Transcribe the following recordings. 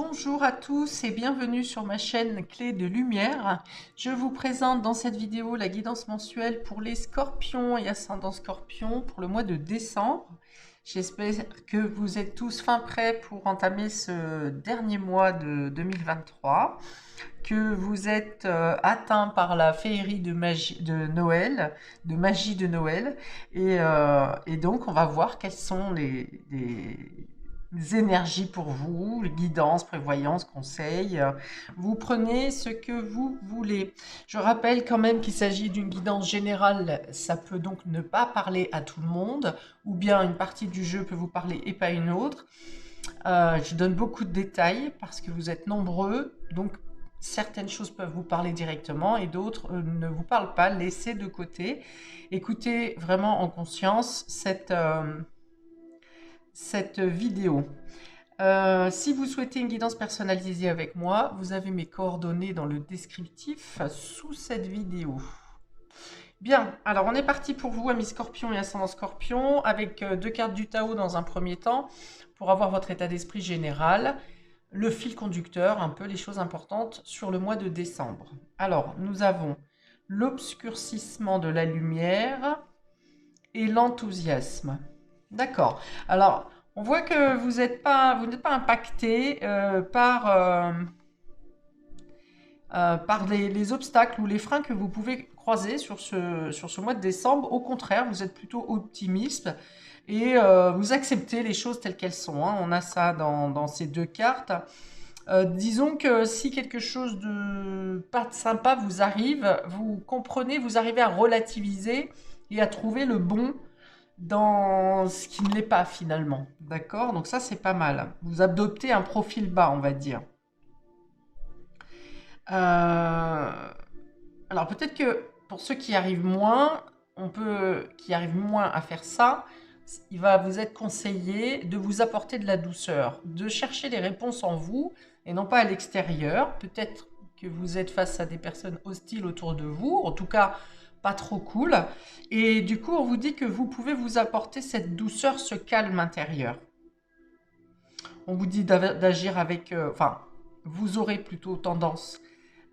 Bonjour à tous et bienvenue sur ma chaîne Clé de Lumière. Je vous présente dans cette vidéo la guidance mensuelle pour les scorpions et ascendants scorpions pour le mois de décembre. J'espère que vous êtes tous fin prêts pour entamer ce dernier mois de 2023, que vous êtes atteints par la féerie de magie de Noël, et donc on va voir quelles sont les énergies pour vous, les guidances, prévoyances, conseils. Vous prenez ce que vous voulez. Je rappelle quand même qu'il s'agit d'une guidance générale, ça peut donc ne pas parler à tout le monde, ou bien une partie du jeu peut vous parler et pas une autre. Je donne beaucoup de détails parce que vous êtes nombreux, donc certaines choses peuvent vous parler directement et d'autres ne vous parlent pas. Laissez de côté. Écoutez vraiment en conscience cette vidéo. Si vous souhaitez une guidance personnalisée avec moi, vous avez mes coordonnées dans le descriptif sous cette vidéo. Bien, alors on est parti pour vous, amis scorpions et ascendants scorpions, avec deux cartes du Tao dans un premier temps, pour avoir votre état d'esprit général, le fil conducteur, un peu les choses importantes sur le mois de décembre. Alors, nous avons l'obscurcissement de la lumière et l'enthousiasme. D'accord. Alors, on voit que vous n'êtes pas impacté par les obstacles ou les freins que vous pouvez croiser sur ce mois de décembre. Au contraire, vous êtes plutôt optimiste et vous acceptez les choses telles qu'elles sont, hein. On a ça dans ces deux cartes. Disons que si quelque chose de pas sympa vous arrive, vous comprenez, vous arrivez à relativiser et à trouver le bon dans ce qui ne l'est pas finalement. D'accord? Donc ça, c'est pas mal. Vous adoptez un profil bas, on va dire. Alors peut-être que pour ceux qui arrivent moins, qui arrivent moins à faire ça, il va vous être conseillé de vous apporter de la douceur, de chercher les réponses en vous et non pas à l'extérieur. Peut-être que vous êtes face à des personnes hostiles autour de vous, en tout cas pas trop cool. Et du coup, on vous dit que vous pouvez vous apporter cette douceur, ce calme intérieur. On vous dit d'agir avec... Enfin, vous aurez plutôt tendance,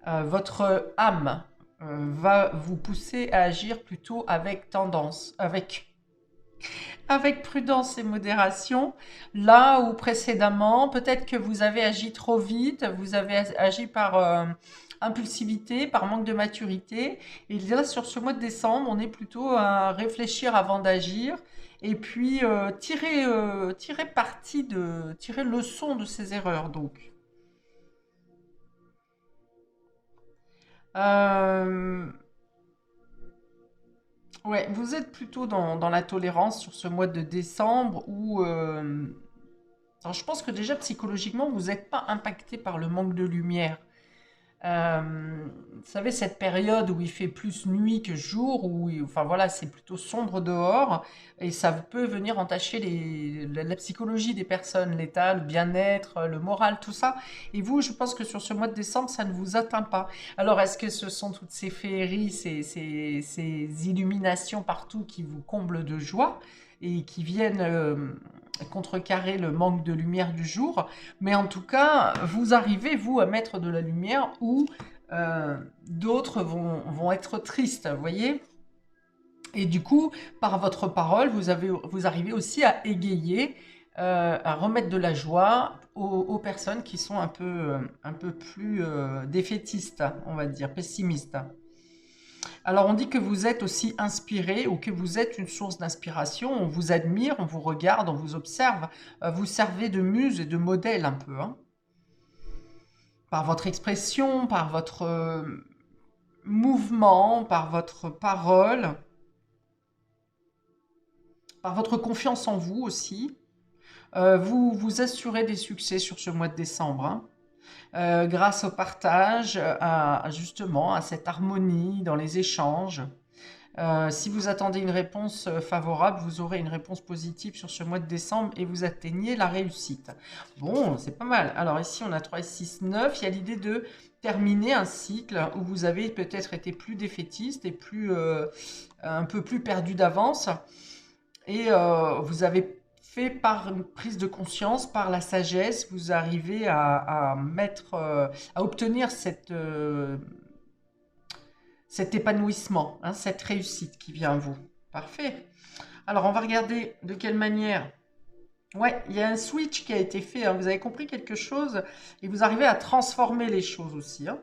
votre âme va vous pousser à agir plutôt avec tendance, avec prudence et modération, là où précédemment, peut-être que vous avez agi trop vite, vous avez agi par impulsivité, par manque de maturité. Et là, sur ce mois de décembre, on est plutôt à réfléchir avant d'agir et puis tirer tirer leçon de ces erreurs, donc. Euh, Ouais, vous êtes plutôt dans la tolérance sur ce mois de décembre où alors je pense que déjà psychologiquement, vous n'êtes pas impacté par le manque de lumière. Vous savez, cette période où il fait plus nuit que jour, enfin voilà, c'est plutôt sombre dehors, et ça peut venir entacher la psychologie des personnes, l'état, le bien-être, le moral, tout ça. Et vous, je pense que sur ce mois de décembre, ça ne vous atteint pas. Alors, est-ce que ce sont toutes ces féeries, ces illuminations partout qui vous comblent de joie et qui viennent contrecarrer le manque de lumière du jour? Mais en tout cas, vous arrivez, vous, à mettre de la lumière où d'autres vont être tristes, vous voyez? Et du coup, par votre parole, vous arrivez aussi à égayer, à remettre de la joie aux personnes qui sont un peu plus défaitistes, on va dire, pessimistes. Alors on dit que vous êtes aussi inspiré ou que vous êtes une source d'inspiration, on vous admire, on vous regarde, on vous observe, vous servez de muse et de modèle un peu, hein, par votre expression, par votre mouvement, par votre parole, par votre confiance en vous aussi. Vous vous assurez des succès sur ce mois de décembre, hein, grâce au partage, justement à cette harmonie dans les échanges. Si vous attendez une réponse favorable, vous aurez une réponse positive sur ce mois de décembre et vous atteignez la réussite. Bon, c'est pas mal. Alors ici, on a 3, 6, 9. Il y a l'idée de terminer un cycle où vous avez peut-être été plus défaitiste et un peu plus perdu d'avance. Et vous avez fait par une prise de conscience, par la sagesse, vous arrivez à obtenir cet épanouissement, hein, cette réussite qui vient à vous. Parfait. Alors, on va regarder de quelle manière. Ouais, il y a un switch qui a été fait, hein. Vous avez compris quelque chose et vous arrivez à transformer les choses aussi, hein.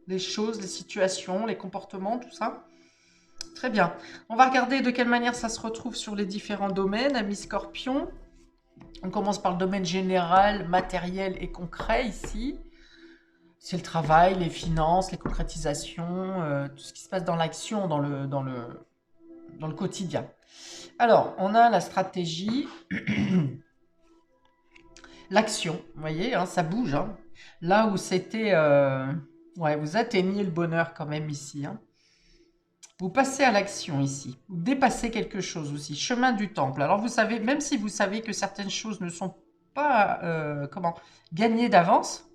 Les choses, les situations, les comportements, tout ça. Très bien. On va regarder de quelle manière ça se retrouve sur les différents domaines, ami Scorpion. On commence par le domaine général, matériel et concret ici. C'est le travail, les finances, les concrétisations, tout ce qui se passe dans l'action, dans le quotidien. Alors, on a la stratégie, l'action, vous voyez, hein, ça bouge, hein. Là où c'était... ouais, vous atteignez le bonheur quand même ici, hein. Vous passez à l'action ici. Vous dépassez quelque chose aussi. Chemin du temple. Alors vous savez, même si vous savez que certaines choses ne sont pas gagnées d'avance,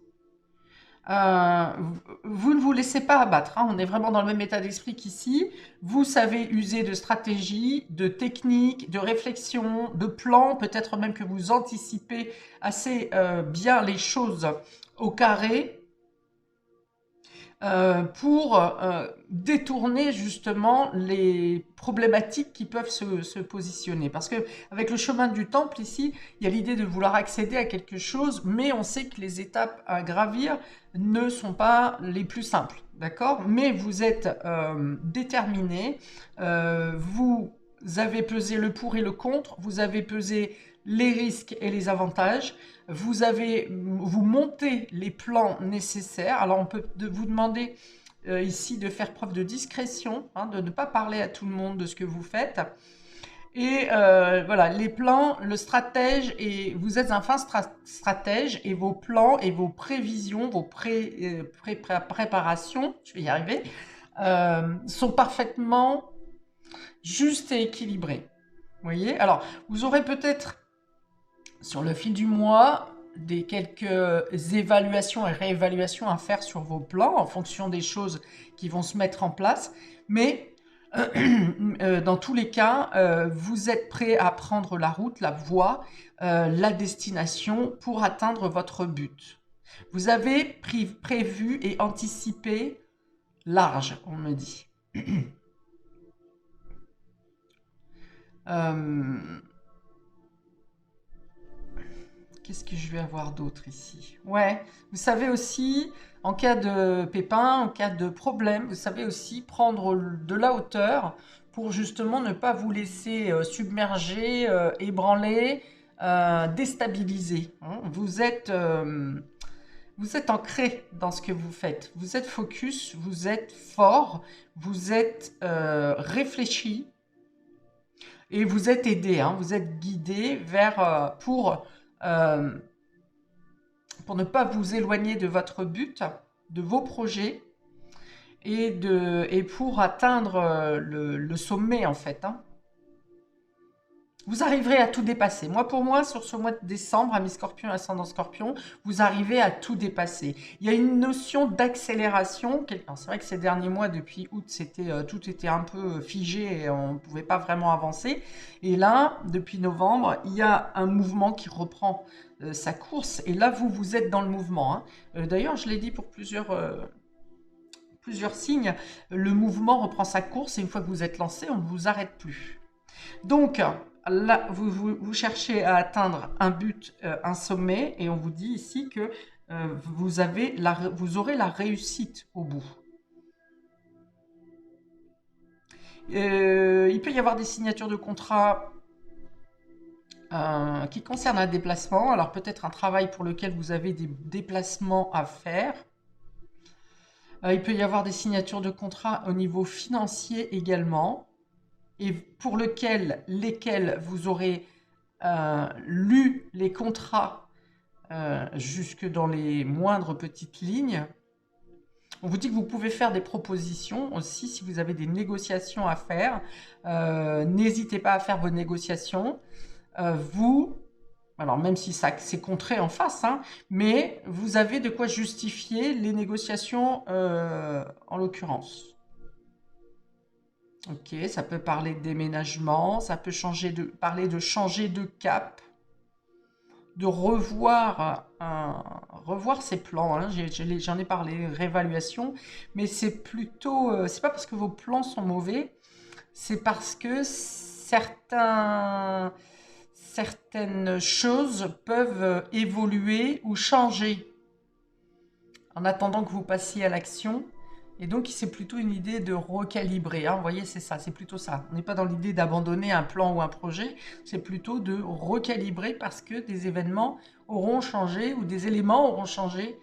vous ne vous laissez pas abattre, hein. On est vraiment dans le même état d'esprit qu'ici. Vous savez user de stratégies, de techniques, de réflexion, de plans. Peut-être même que vous anticipez assez bien les choses au carré. Pour détourner justement les problématiques qui peuvent se positionner. Parce que avec le chemin du temple ici, il y a l'idée de vouloir accéder à quelque chose, mais on sait que les étapes à gravir ne sont pas les plus simples, d'accord? Mais vous êtes déterminé, vous avez pesé le pour et le contre, vous avez pesé les risques et les avantages, vous montez les plans nécessaires. Alors on peut vous demander ici de faire preuve de discrétion, hein, de ne pas parler à tout le monde de ce que vous faites. Et voilà, les plans, le stratège, et vous êtes un fin stratège, et vos plans et vos prévisions, vos préparations, je vais y arriver, sont parfaitement justes et équilibrées. Vous voyez? Alors, vous aurez peut-être sur le fil du mois quelques évaluations et réévaluations à faire sur vos plans en fonction des choses qui vont se mettre en place. Mais dans tous les cas, vous êtes prêt à prendre la route, la voie, la destination pour atteindre votre but. Vous avez prévu et anticipé large, on me dit. Qu'est-ce que je vais avoir d'autre ici? Ouais, vous savez aussi, en cas de pépin, en cas de problème, vous savez aussi prendre de la hauteur pour justement ne pas vous laisser submerger, ébranler, déstabiliser, hein. Vous êtes ancré dans ce que vous faites. Vous êtes focus, vous êtes fort, vous êtes réfléchi et vous êtes aidé, hein, vous êtes guidé euh, pour ne pas vous éloigner de votre but, de vos projets, et pour atteindre le sommet, en fait, hein. Vous arriverez à tout dépasser. Pour moi, sur ce mois de décembre, ami Scorpion, ascendant Scorpion, vous arrivez à tout dépasser. Il y a une notion d'accélération. C'est vrai que ces derniers mois, depuis août, tout était un peu figé et on ne pouvait pas vraiment avancer. Et là, depuis novembre, il y a un mouvement qui reprend sa course. Et là, vous êtes dans le mouvement, hein. D'ailleurs, je l'ai dit pour plusieurs signes, le mouvement reprend sa course et une fois que vous êtes lancé, on ne vous arrête plus. Donc, là, vous cherchez à atteindre un but, un sommet, et on vous dit ici que vous aurez la réussite au bout. Il peut y avoir des signatures de contrat qui concernent un déplacement. Alors peut-être un travail pour lequel vous avez des déplacements à faire. Il peut y avoir des signatures de contrat au niveau financier également, et pour lesquels vous aurez lu les contrats jusque dans les moindres petites lignes. On vous dit que vous pouvez faire des propositions aussi si vous avez des négociations à faire. N'hésitez pas à faire vos négociations. Alors même si c'est contré en face, hein, mais vous avez de quoi justifier les négociations en l'occurrence. Ok, ça peut parler de déménagement, ça peut parler de changer de cap. de revoir, revoir ses plans, hein. J'en ai parlé, réévaluation, mais c'est plutôt, c'est pas parce que vos plans sont mauvais, c'est parce que certaines choses peuvent évoluer ou changer en attendant que vous passiez à l'action. Et donc, c'est plutôt une idée de recalibrer, hein. Vous voyez, c'est ça, c'est plutôt ça. On n'est pas dans l'idée d'abandonner un plan ou un projet, c'est plutôt de recalibrer parce que des événements auront changé ou des éléments auront changé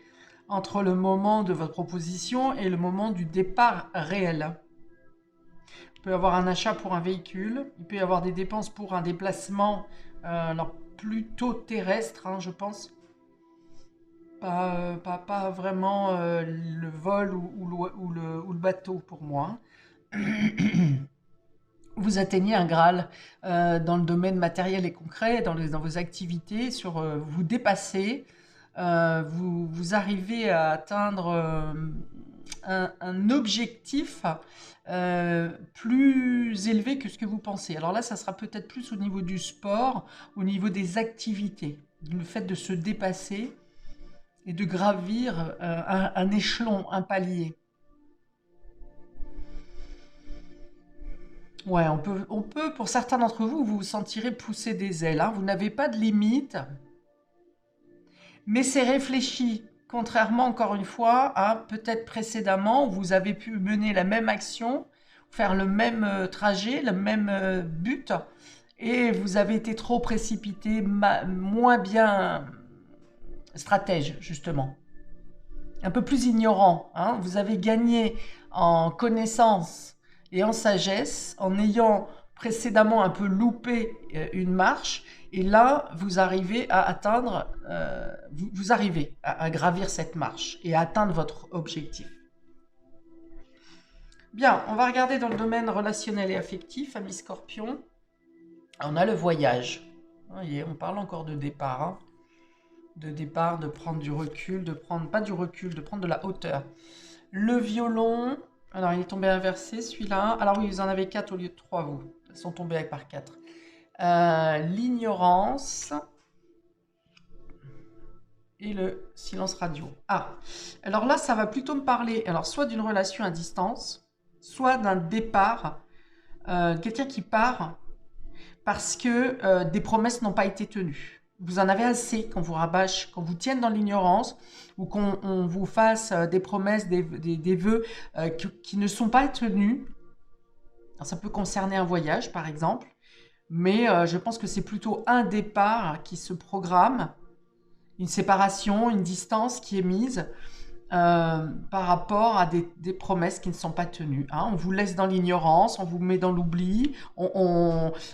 entre le moment de votre proposition et le moment du départ réel. Il peut y avoir un achat pour un véhicule, il peut y avoir des dépenses pour un déplacement, alors plutôt terrestre, hein, je pense. Pas vraiment le vol ou le bateau pour moi. Vous atteignez un Graal dans le domaine matériel et concret, dans vos activités, vous dépassez, vous arrivez à atteindre un objectif plus élevé que ce que vous pensez. Alors là, ça sera peut-être plus au niveau du sport, au niveau des activités, le fait de se dépasser et de gravir un échelon, un palier. Ouais, pour certains d'entre vous, vous vous sentirez pousser des ailes, hein. Vous n'avez pas de limite, mais c'est réfléchi. Contrairement, encore une fois, à peut-être précédemment, où vous avez pu mener la même action, faire le même trajet, le même but, et vous avez été trop précipité, moins bien stratège, justement. Un peu plus ignorant, hein. Vous avez gagné en connaissance et en sagesse en ayant précédemment un peu loupé une marche. Et là, vous arrivez à atteindre, vous arrivez à gravir cette marche et à atteindre votre objectif. Bien, on va regarder dans le domaine relationnel et affectif, ami Scorpion. On a le voyage. Vous voyez, on parle encore de départ, hein. De départ, de prendre du recul, de prendre, pas du recul, de prendre de la hauteur. Le violon, alors il est tombé inversé celui-là. Alors oui, vous en avez 4 au lieu de 3, vous. Ils sont tombés par 4. L'ignorance et le silence radio. Ah, alors là, ça va plutôt me parler, alors soit d'une relation à distance, soit d'un départ, quelqu'un qui part parce que des promesses n'ont pas été tenues. Vous en avez assez qu'on vous rabâche, qu'on vous tienne dans l'ignorance ou qu'on vous fasse des promesses, des vœux qui ne sont pas tenus. Alors, ça peut concerner un voyage, par exemple, mais je pense que c'est plutôt un départ qui se programme, une séparation, une distance qui est mise par rapport à des promesses qui ne sont pas tenues, hein. On vous laisse dans l'ignorance, on vous met dans l'oubli.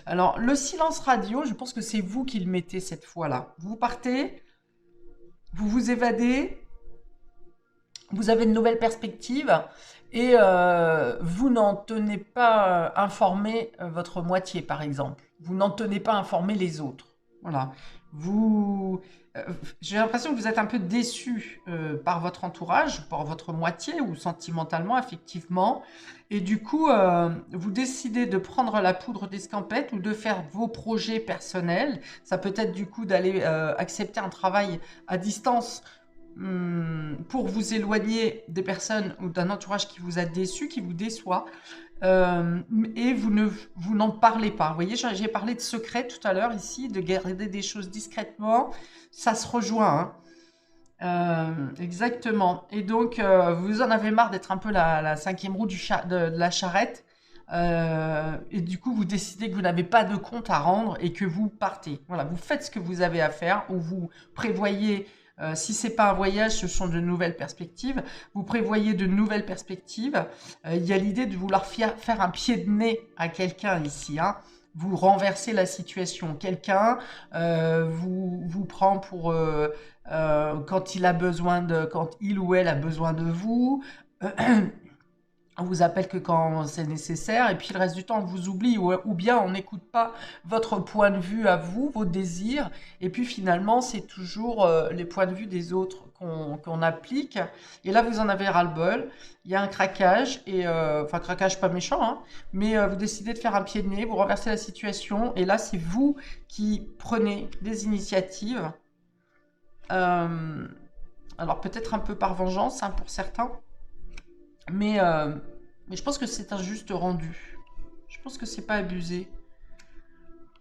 Alors, le silence radio, je pense que c'est vous qui le mettez cette fois-là. Vous partez, vous vous évadez, vous avez de nouvelles perspectives et vous n'en tenez pas informé votre moitié, par exemple. Vous n'en tenez pas informé les autres. Voilà. J'ai l'impression que vous êtes un peu déçu par votre entourage, par votre moitié ou sentimentalement, effectivement. Et du coup, vous décidez de prendre la poudre d'escampette ou de faire vos projets personnels. Ça peut être du coup d'aller accepter un travail à distance pour vous éloigner des personnes ou d'un entourage qui vous a déçu, qui vous déçoit. Et vous n'en parlez pas. Vous voyez, j'ai parlé de secret tout à l'heure ici, de garder des choses discrètement. Ça se rejoint, hein. Exactement. Et donc, vous en avez marre d'être un peu la cinquième roue de la charrette. Et du coup, vous décidez que vous n'avez pas de compte à rendre et que vous partez. Voilà, vous faites ce que vous avez à faire ou vous prévoyez. Si c'est pas un voyage, ce sont de nouvelles perspectives. Vous prévoyez de nouvelles perspectives. Il y a l'idée de vouloir faire un pied de nez à quelqu'un ici, hein. Vous renversez la situation. Quelqu'un vous prend pour quand il ou elle a besoin de vous. On vous appelle que quand c'est nécessaire et puis le reste du temps on vous oublie ou bien on n'écoute pas votre point de vue à vous, vos désirs et puis finalement c'est toujours les points de vue des autres qu'on applique et là vous en avez ras-le-bol, il y a un craquage et enfin craquage pas méchant hein, mais vous décidez de faire un pied de nez, vous renversez la situation et là c'est vous qui prenez des initiatives Euh, alors peut-être un peu par vengeance hein, pour certains, mais, euh, mais je pense que c'est un juste rendu. Je pense que c'est pas abusé.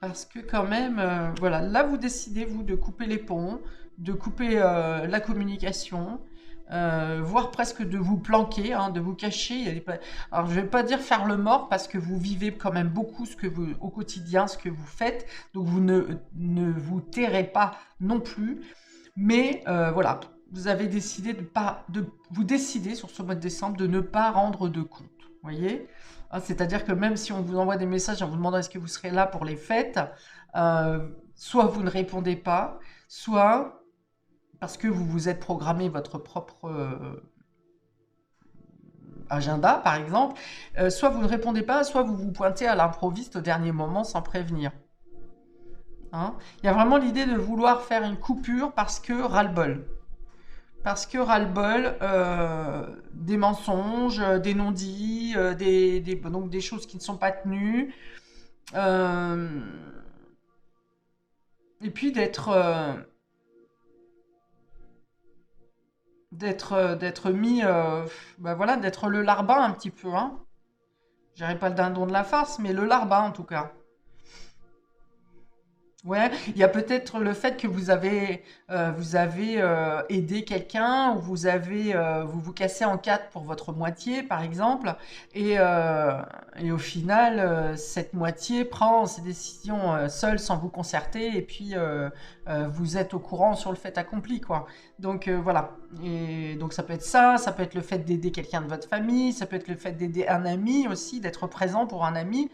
Parce que quand même, voilà, là vous décidez, vous, de couper les ponts, de couper la communication, voire presque de vous planquer, hein, de vous cacher. Alors je vais pas dire faire le mort, parce que vous vivez quand même beaucoup ce que vous, au quotidien, ce que vous faites, donc vous ne vous tairez pas non plus. Mais voilà, vous avez décidé de pas, de vous décider sur ce mois de décembre de ne pas rendre de compte. Vous voyez? Hein, c'est-à-dire que même si on vous envoie des messages en vous demandant est-ce que vous serez là pour les fêtes, soit vous ne répondez pas, soit parce que vous vous êtes programmé votre propre agenda, par exemple, soit vous ne répondez pas, soit vous vous pointez à l'improviste au dernier moment sans prévenir. Hein. Il y a vraiment l'idée de vouloir faire une coupure parce que ras-le-bol. Parce que ras-le-bol des mensonges, des non-dits, donc des choses qui ne sont pas tenues. Euh, et puis d'être mis, bah voilà, d'être le larbin un petit peu. Hein. Je dirais pas le dindon de la farce, mais le larbin en tout cas. Ouais, il y a peut-être le fait que vous avez aidé quelqu'un ou vous vous cassez en quatre pour votre moitié, par exemple, et, euh, et au final, cette moitié prend ses décisions seule sans vous concerter, et puis vous êtes au courant sur le fait accompli, quoi. Donc voilà. Et donc ça peut être ça, ça peut être le fait d'aider quelqu'un de votre famille, ça peut être le fait d'aider un ami aussi, d'être présent pour un ami.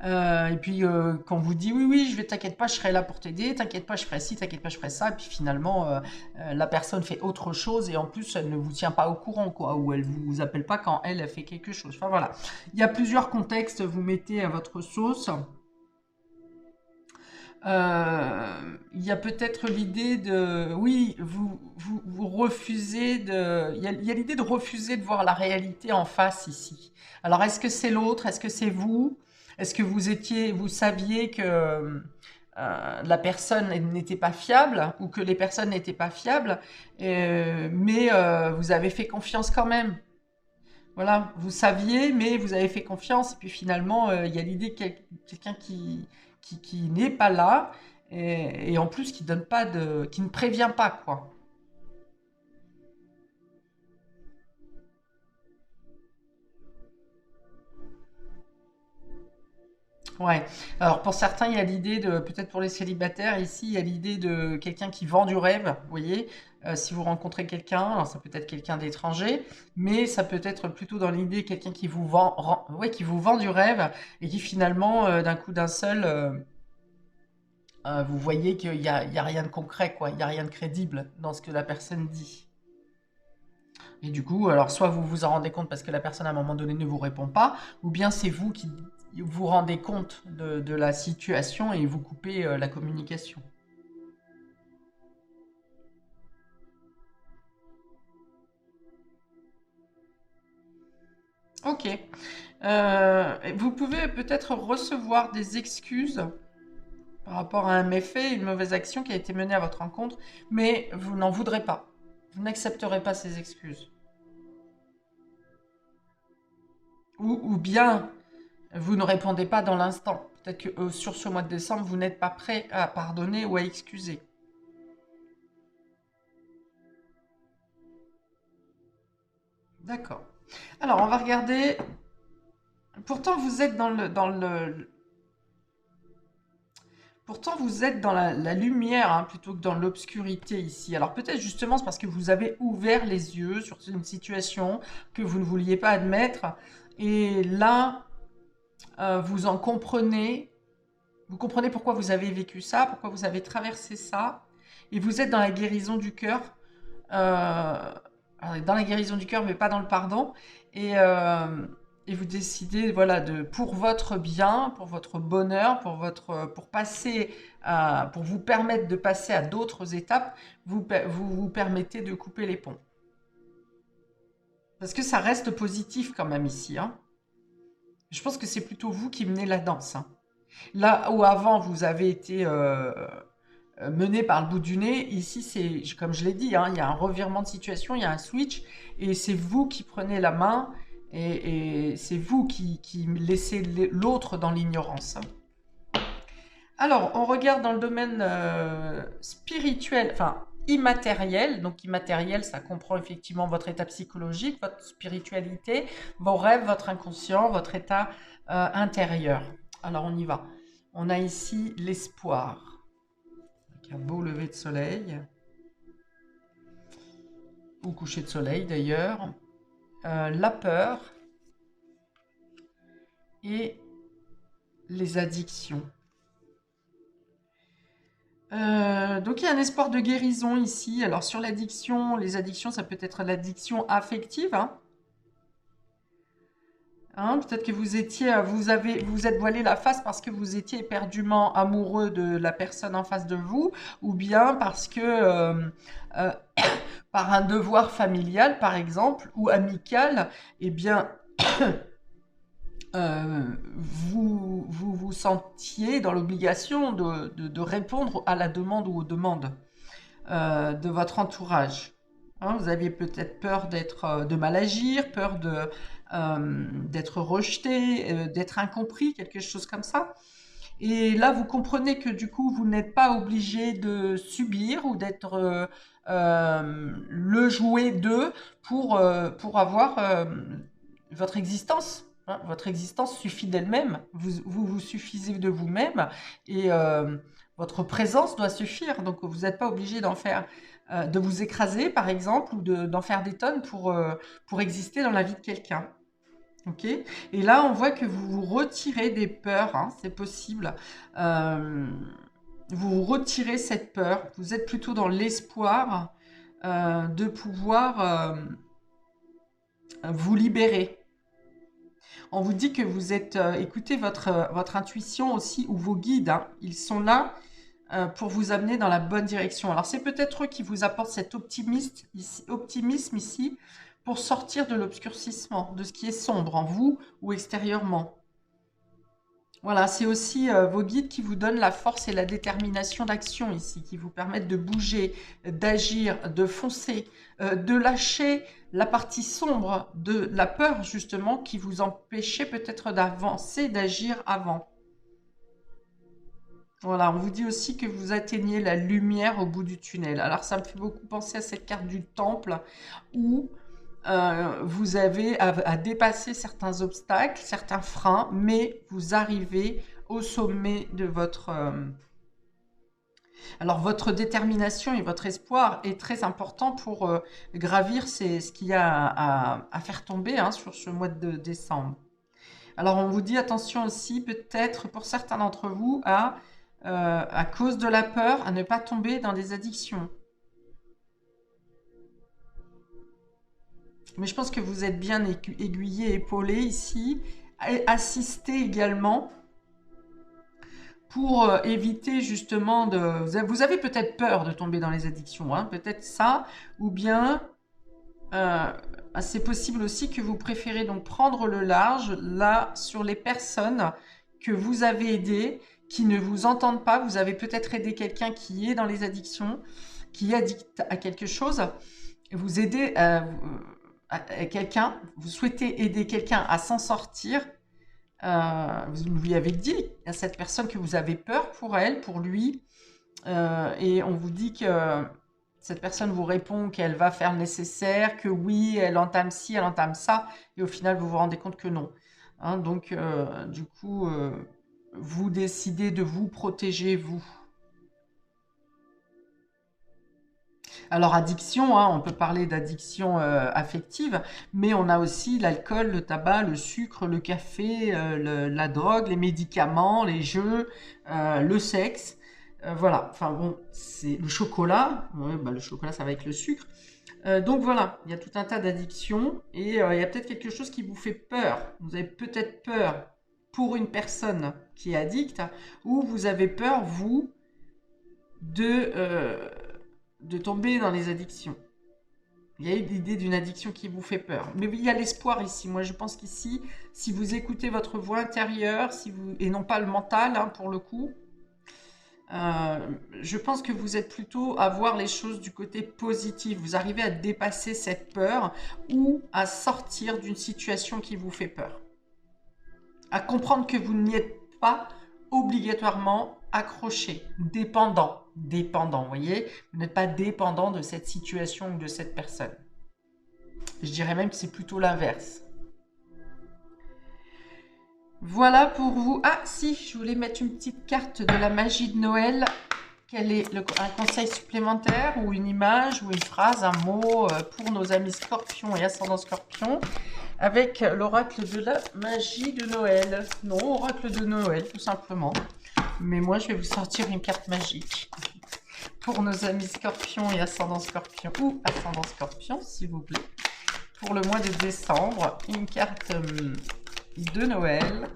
Et puis quand on vous dit oui, oui, je vais, t'inquiète pas, je serai là pour t'aider, t'inquiète pas, je ferai ci, t'inquiète pas, je ferai ça, et puis finalement, la personne fait autre chose et en plus, elle ne vous tient pas au courant, quoi, ou elle vous appelle pas quand elle a fait quelque chose. Enfin voilà, il y a plusieurs contextes, vous mettez à votre sauce. Il y a peut-être l'idée de, oui, vous refusez de, il y a l'idée de refuser de voir la réalité en face ici. Alors, est-ce que c'est l'autre? Est-ce que c'est vous? Est-ce que vous saviez que la personne n'était pas fiable ou que les personnes n'étaient pas fiables, mais vous avez fait confiance quand même? Voilà, vous saviez, mais vous avez fait confiance. Et puis finalement, il y a l'idée de quelqu'un qui n'est pas là et en plus qui donne pas de, qui ne prévient pas, quoi. Ouais. Alors pour certains, il y a l'idée de, peut-être pour les célibataires ici, il y a l'idée de quelqu'un qui vend du rêve. Vous voyez, si vous rencontrez quelqu'un, alors ça peut être quelqu'un d'étranger, mais ça peut être plutôt dans l'idée quelqu'un qui vous vend, ouais, qui vous vend du rêve et qui finalement, d'un coup d'un seul, vous voyez qu'il y a rien de concret, quoi. Il n'y a rien de crédible dans ce que la personne dit. Et du coup, alors soit vous vous en rendez compte parce que la personne à un moment donné ne vous répond pas, ou bien c'est vous qui vous rendez compte de la situation et vous coupez la communication. Ok. Vous pouvez peut-être recevoir des excuses par rapport à un méfait, une mauvaise action qui a été menée à votre encontre, mais vous n'en voudrez pas. Vous n'accepterez pas ces excuses. Ou bien vous ne répondez pas dans l'instant. Peut-être que sur ce mois de décembre, vous n'êtes pas prêt à pardonner ou à excuser. D'accord. Alors, on va regarder. Pourtant, vous êtes pourtant, vous êtes dans la lumière hein, plutôt que dans l'obscurité ici. Alors, peut-être justement, c'est parce que vous avez ouvert les yeux sur une situation que vous ne vouliez pas admettre. Et là, vous en comprenez. Vous comprenez pourquoi vous avez vécu ça, pourquoi vous avez traversé ça. Et vous êtes dans la guérison du cœur. Dans la guérison du cœur, mais pas dans le pardon. Et, euh, et vous décidez, voilà, de, pour votre bien, pour votre bonheur, pour passer pour vous permettre de passer à d'autres étapes, vous permettez de couper les ponts. Parce que ça reste positif quand même ici. Hein. Je pense que c'est plutôt vous qui menez la danse. Hein. Là où avant vous avez été mené par le bout du nez. Ici, c'est, comme je l'ai dit, hein, il y a un revirement de situation, il y a un switch, et c'est vous qui prenez la main, et c'est vous qui laissez l'autre dans l'ignorance. Alors, on regarde dans le domaine spirituel, enfin immatériel. Donc immatériel, ça comprend effectivement votre état psychologique, votre spiritualité, vos rêves, votre inconscient, votre état intérieur. Alors, on y va. On a ici l'espoir. Un beau lever de soleil, ou coucher de soleil d'ailleurs, la peur et les addictions. Donc il y a un espoir de guérison ici. Alors sur l'addiction, les addictions, ça peut être l'addiction affective, hein. Peut-être que vous êtes voilé la face parce que vous étiez éperdument amoureux de la personne en face de vous, ou bien parce que euh, par un devoir familial, par exemple, ou amical, eh bien, vous sentiez dans l'obligation de répondre à la demande ou aux demandes de votre entourage. Vous aviez peut-être peur de mal agir, peur d'être rejeté, d'être incompris, quelque chose comme ça. Et là, vous comprenez que du coup, vous n'êtes pas obligé de subir ou d'être le jouet d'eux pour avoir votre existence. Votre existence suffit d'elle-même. Vous suffisez de vous-même et votre présence doit suffire. Donc, vous n'êtes pas obligé de vous écraser, par exemple, ou d'en faire des tonnes pour exister dans la vie de quelqu'un. Ok. Et là, on voit que vous vous retirez des peurs, hein, c'est possible. Euh, vous vous retirez cette peur. Vous êtes plutôt dans l'espoir de pouvoir vous libérer. On vous dit que vous êtes... écoutez votre intuition aussi, ou vos guides, hein, ils sont là pour vous amener dans la bonne direction. Alors, c'est peut-être eux qui vous apportent cet optimisme ici, pour sortir de l'obscurcissement, de ce qui est sombre en vous ou extérieurement. Voilà, c'est aussi vos guides qui vous donnent la force et la détermination d'action ici, qui vous permettent de bouger, d'agir, de foncer, de lâcher la partie sombre de la peur, justement, qui vous empêchait peut-être d'avancer, d'agir avant. Voilà, on vous dit aussi que vous atteignez la lumière au bout du tunnel. Alors, ça me fait beaucoup penser à cette carte du temple où vous avez à dépasser certains obstacles, certains freins, mais vous arrivez au sommet de votre... Alors, votre détermination et votre espoir est très important pour gravir ce qu'il y a à faire tomber, hein, sur ce mois de décembre. Alors, on vous dit attention aussi, peut-être pour certains d'entre vous, à cause de la peur, à ne pas tomber dans des addictions. Mais je pense que vous êtes bien aiguillé, épaulé ici, assisté également pour éviter justement de... Vous avez peut-être peur de tomber dans les addictions, hein, peut-être ça, ou bien c'est possible aussi que vous préférez donc prendre le large là sur les personnes que vous avez aidées, qui ne vous entendent pas. Vous avez peut-être aidé quelqu'un qui est dans les addictions, qui est addict à quelque chose. Vous aidez quelqu'un, vous souhaitez aider quelqu'un à s'en sortir. Vous lui avez dit à cette personne que vous avez peur pour elle, pour lui, et on vous dit que cette personne vous répond qu'elle va faire le nécessaire, que oui, elle entame ci, elle entame ça, et au final, vous vous rendez compte que non. Donc, du coup, vous décidez de vous protéger, vous. Alors, addiction, hein, on peut parler d'addiction affective, mais on a aussi l'alcool, le tabac, le sucre, le café, la drogue, les médicaments, les jeux, le sexe. Voilà, enfin bon, c'est le chocolat. Ouais, bah, le chocolat, ça va avec le sucre. Donc voilà, il y a tout un tas d'addictions et il y a peut-être quelque chose qui vous fait peur. Vous avez peut-être peur pour une personne qui est addicte, ou vous avez peur, vous, de tomber dans les addictions. Il y a l'idée d'une addiction qui vous fait peur. Mais il y a l'espoir ici. Moi, je pense qu'ici, si vous écoutez votre voix intérieure, et non pas le mental, hein, pour le coup, Je pense que vous êtes plutôt à voir les choses du côté positif. Vous arrivez à dépasser cette peur ou à sortir d'une situation qui vous fait peur. À comprendre que vous n'y êtes pas obligatoirement accroché, dépendant. Dépendant, vous voyez? Vous n'êtes pas dépendant de cette situation ou de cette personne. Je dirais même que c'est plutôt l'inverse. Voilà pour vous. Ah si, je voulais mettre une petite carte de la magie de Noël. Quel est un conseil supplémentaire ou une image ou une phrase, un mot pour nos amis scorpions et ascendants scorpions avec l'oracle de la magie de Noël. Non, oracle de Noël tout simplement. Mais moi je vais vous sortir une carte magique pour nos amis scorpions et ascendants scorpions ou ascendants scorpions s'il vous plaît. Pour le mois de décembre, une carte de Noël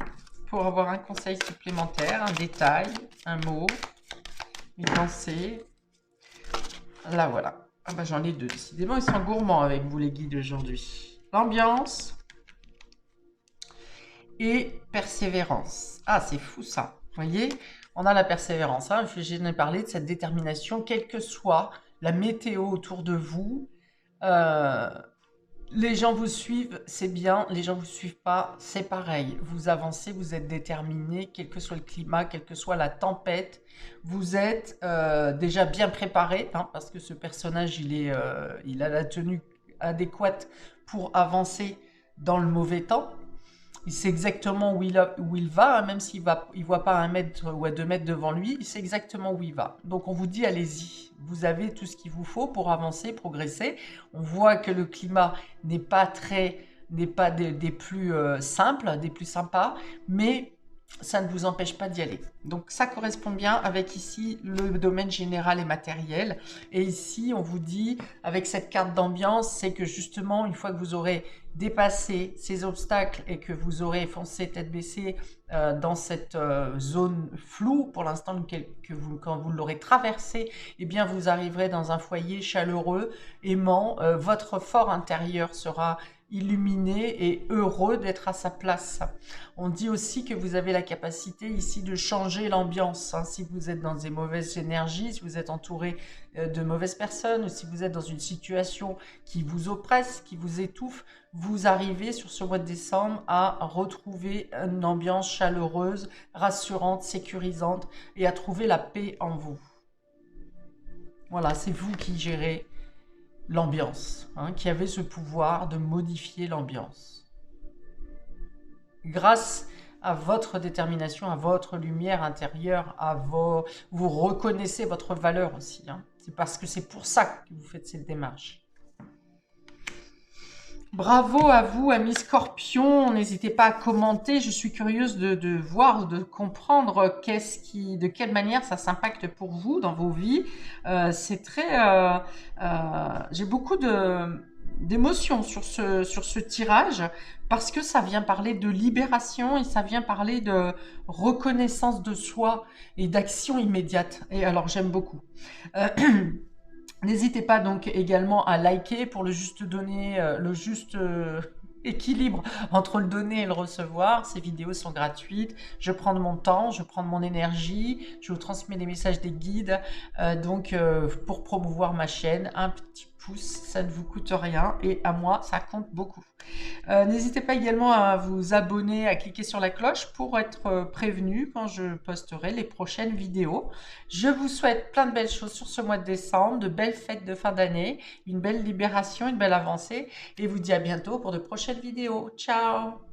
pour avoir un conseil supplémentaire, un détail, un mot, une pensée. Là voilà. Ah bah j'en ai deux. Décidément ils sont gourmands avec vous les guides aujourd'hui. L'ambiance et persévérance. Ah c'est fou ça. Vous voyez, on a la persévérance. Hein. J'ai parlé de cette détermination, quelle que soit la météo autour de vous. Les gens vous suivent, c'est bien. Les gens vous suivent pas, c'est pareil. Vous avancez, vous êtes déterminé, quel que soit le climat, quelle que soit la tempête. Vous êtes déjà bien préparé, hein, parce que ce personnage, il a la tenue adéquate pour avancer dans le mauvais temps. Il sait exactement où il va, hein, même s'il ne voit pas à 1 mètre ou à 2 mètres devant lui, il sait exactement où il va. Donc on vous dit, allez-y, vous avez tout ce qu'il vous faut pour avancer, progresser. On voit que le climat n'est pas des plus simples, des plus sympas, mais ça ne vous empêche pas d'y aller. Donc ça correspond bien avec ici le domaine général et matériel. Et ici, on vous dit, avec cette carte d'ambiance, c'est que justement, une fois que vous aurez dépassé ces obstacles et que vous aurez foncé tête baissée dans cette zone floue, pour l'instant, quand vous l'aurez traversé, eh bien, vous arriverez dans un foyer chaleureux, aimant. Votre fort intérieur sera illuminé et heureux d'être à sa place. On dit aussi que vous avez la capacité ici de changer l'ambiance. Hein, si vous êtes dans des mauvaises énergies, si vous êtes entouré de mauvaises personnes, ou si vous êtes dans une situation qui vous oppresse, qui vous étouffe, vous arrivez sur ce mois de décembre à retrouver une ambiance chaleureuse, rassurante, sécurisante et à trouver la paix en vous. Voilà, c'est vous qui gérez l'ambiance, hein, qui avait ce pouvoir de modifier l'ambiance. Grâce à votre détermination, à votre lumière intérieure, vous reconnaissez votre valeur aussi. Hein. C'est parce que c'est pour ça que vous faites cette démarche. Bravo à vous, amis Scorpions. N'hésitez pas à commenter. Je suis curieuse de voir, de comprendre de quelle manière ça s'impacte pour vous dans vos vies. C'est très... j'ai beaucoup d'émotions sur ce tirage parce que ça vient parler de libération et ça vient parler de reconnaissance de soi et d'action immédiate. Et alors, j'aime beaucoup. N'hésitez pas donc également à liker pour le juste équilibre entre le donner et le recevoir. Ces vidéos sont gratuites. Je prends de mon temps, je prends de mon énergie, je vous transmets des messages des guides. Pour promouvoir ma chaîne, un petit pouce, ça ne vous coûte rien et à moi, ça compte beaucoup. N'hésitez pas également à vous abonner, à cliquer sur la cloche pour être prévenu quand je posterai les prochaines vidéos. Je vous souhaite plein de belles choses sur ce mois de décembre, de belles fêtes de fin d'année, une belle libération, une belle avancée et vous dis à bientôt pour de prochaines vidéos. Ciao!